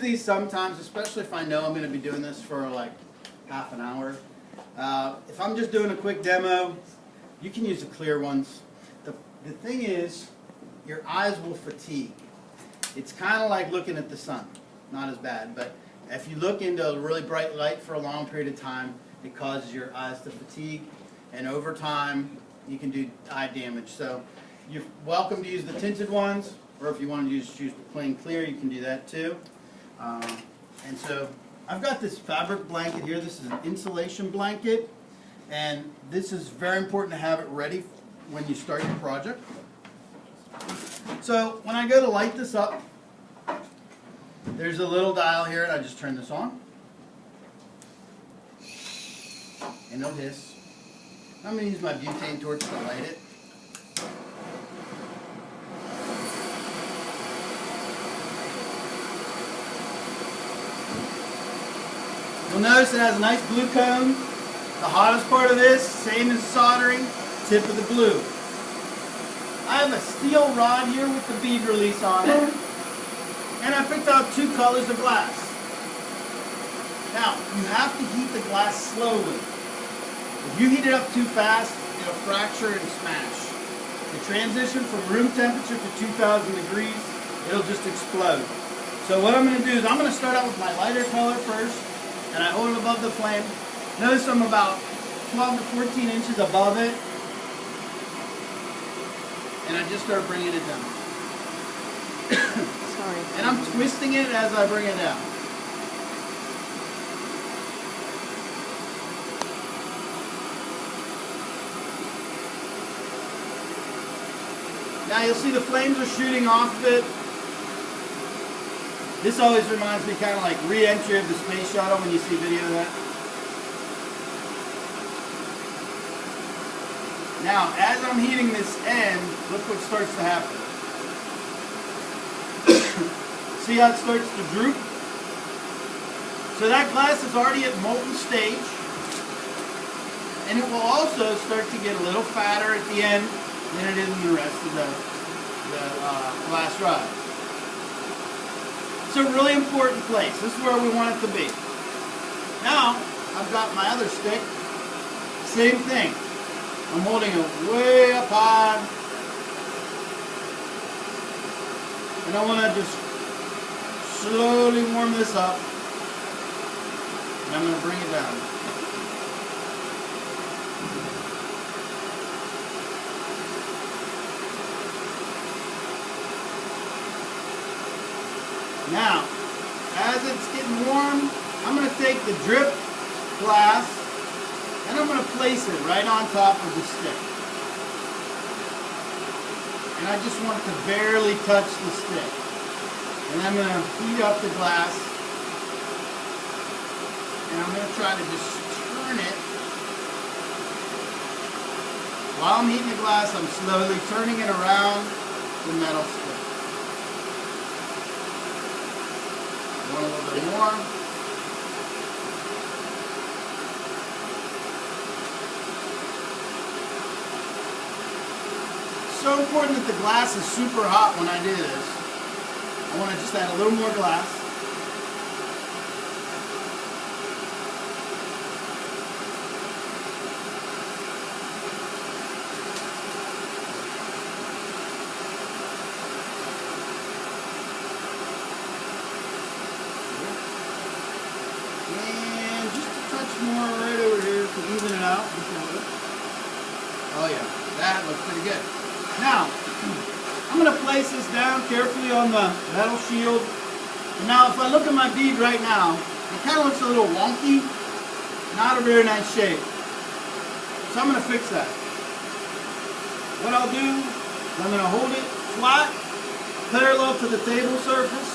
these sometimes, especially if I know I'm going to be doing this for like half an hour. If I'm just doing a quick demo, you can use the clear ones. The thing is, your eyes will fatigue. It's kind of like looking at the sun. Not as bad, but if you look into a really bright light for a long period of time, it causes your eyes to fatigue, and over time you can do eye damage. So you're welcome to use the tinted ones, or if you want to choose plain clear, you can do that too. And so I've got this fabric blanket here. This is an insulation blanket, and this is very important to have it ready when you start your project. So when I go to light this up, there's a little dial here, and I just turn this on, and it'll hiss. I'm going to use my butane torch to light it. You'll notice it has a nice blue cone. The hottest part of this, same as soldering, tip of the blue. I have a steel rod here with the bead release on it, and I picked out 2 colors of glass. Now, you have to heat the glass slowly. If you heat it up too fast, it'll fracture and smash. The transition from room temperature to 2,000 degrees, it'll just explode. So what I'm going to do is I'm going to start out with my lighter color first, and I hold it above the flame. Notice I'm about 12 to 14 inches above it, and I just start bringing it down. Sorry. And I'm twisting it as I bring it down. Now you'll see the flames are shooting off of it. This always reminds me kind of like re-entry of the space shuttle when you see video of that. Now, as I'm heating this end, look what starts to happen. See how it starts to droop? So that glass is already at molten stage, and it will also start to get a little fatter at the end than it is in the rest of the glass rod. It's a really important place. This is where we want it to be. Now, I've got my other stick. Same thing. I'm holding it way up high, and I want to just slowly warm this up, and I'm going to bring it down. Now, as it's getting warm, I'm going to take the drip glass and I'm going to place it right on top of the stick. And I just want it to barely touch the stick. And I'm going to heat up the glass. And I'm going to try to just turn it. While I'm heating the glass, I'm slowly turning it around the metal stick. Want a little bit more. It's so important that the glass is super hot when I do this. I want to just add a little more glass. And just a touch more right over here to even it out. Oh yeah, that looks pretty good. Now, I'm going to place this down carefully on the metal shield. And now if I look at my bead right now, it kind of looks a little wonky. Not a very nice shape. So I'm going to fix that. What I'll do is I'm going to hold it flat, parallel to the table surface.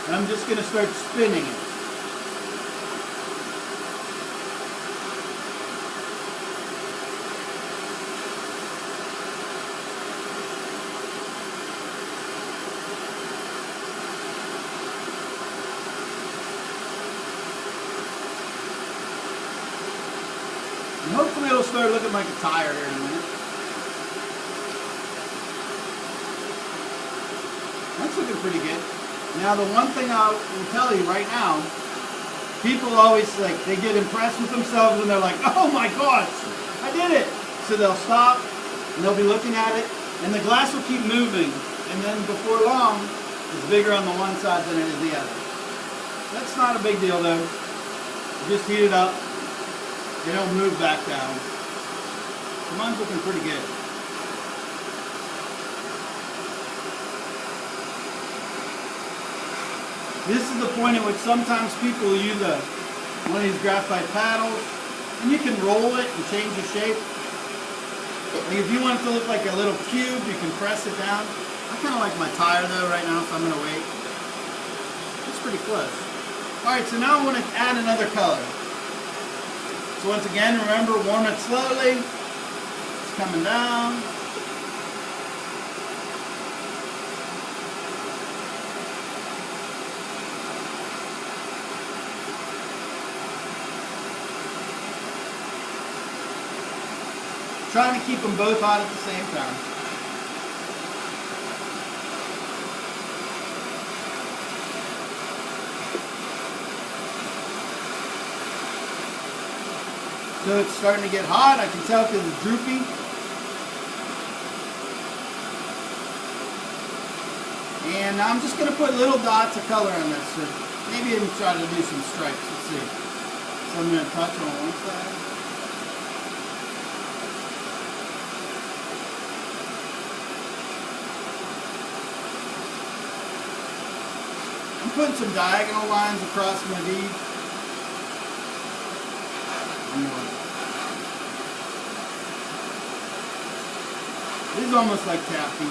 And I'm just going to start spinning it. And hopefully it'll start looking like a tire here in a minute. That's looking pretty good. Now the one thing I will tell you right now, people always they get impressed with themselves and they're like, oh my gosh, I did it. So they'll stop and they'll be looking at it and the glass will keep moving, and then before long it's bigger on the one side than it is the other. That's not a big deal though. You just heat it up. They don't move back down. So mine's looking pretty good. This is the point at which sometimes people use one of these graphite paddles, and you can roll it and change the shape. Like if you want it to look like a little cube, you can press it down. I kind of like my tire though right now, so I'm going to wait. It's pretty close. Alright, so now I want to add another color. So once again, remember, warm it slowly. It's coming down. Trying to keep them both hot at the same time. So it's starting to get hot. I can tell because it's droopy. And I'm just going to put little dots of color on this. So maybe even try to do some stripes. Let's see. So I'm going to touch on one side. I'm putting some diagonal lines across my bead. This is almost like taffy.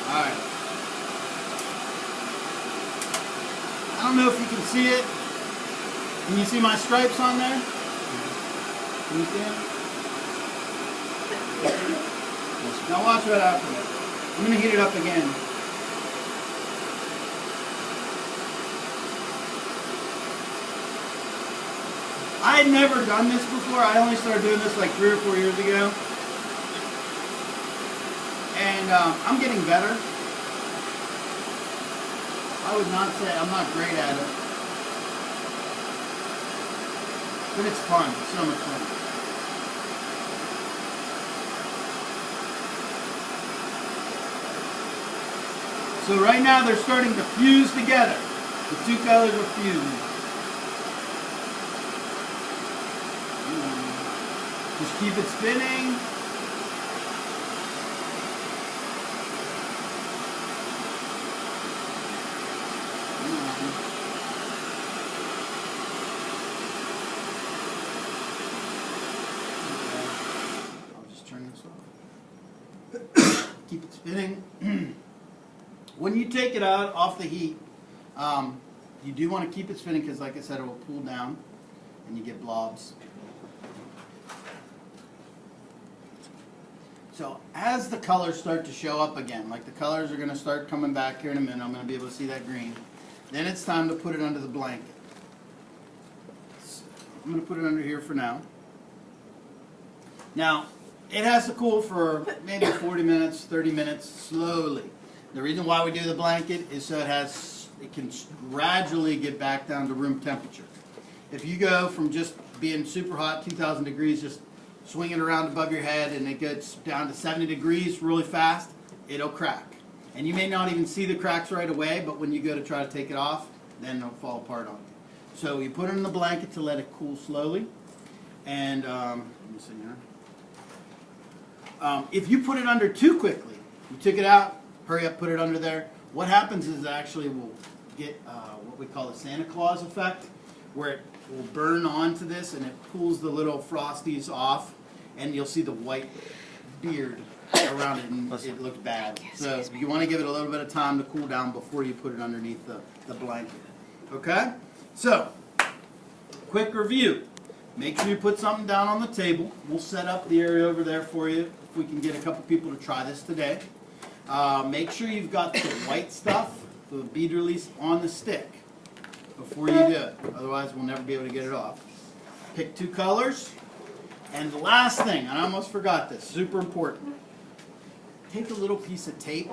Alright. I don't know if you can see it. Can you see my stripes on there? Can you see them? Now watch what happens. I'm going to heat it up again. I had never done this before. I only started doing this like 3 or 4 years ago. And I'm getting better. I would not say I'm not great at it. But it's fun. It's so much fun. So right now they're starting to fuse together. The two colors are fusing. Just keep it spinning. I'll just turn this off. Keep it spinning. When you take it out off the heat, you do want to keep it spinning because, like I said, it will cool down and you get blobs. So as the colors start to show up again, like the colors are going to start coming back here in a minute, I'm going to be able to see that green. Then it's time to put it under the blanket. So I'm going to put it under here for now. Now, it has to cool for maybe 40 minutes, 30 minutes, slowly. The reason why we do the blanket is so it can gradually get back down to room temperature. If you go from just being super hot, 2,000 degrees, just swing it around above your head and it gets down to 70 degrees really fast, it'll crack. And you may not even see the cracks right away, but when you go to try to take it off, then it'll fall apart on you. So you put it in the blanket to let it cool slowly. And let me see here. If you put it under too quickly, you took it out, hurry up, put it under there. What happens is actually we'll get what we call the Santa Claus effect, where it will burn onto this and it pulls the little frosties off, and you'll see the white beard around it, and it looks bad. So you want to give it a little bit of time to cool down before you put it underneath the blanket. Okay? So, quick review. Make sure you put something down on the table. We'll set up the area over there for you if we can get a couple people to try this today. Make sure you've got the white stuff, the bead release, on the stick. before you do it. Otherwise, we'll never be able to get it off. Pick 2 colors. And the last thing, and I almost forgot this, super important. Take a little piece of tape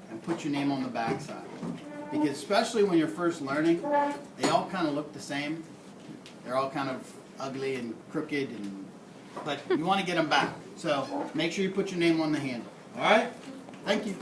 and put your name on the back side. Because especially when you're first learning, they all kind of look the same. They're all kind of ugly and crooked, but you want to get them back. So make sure you put your name on the handle. All right? Thank you.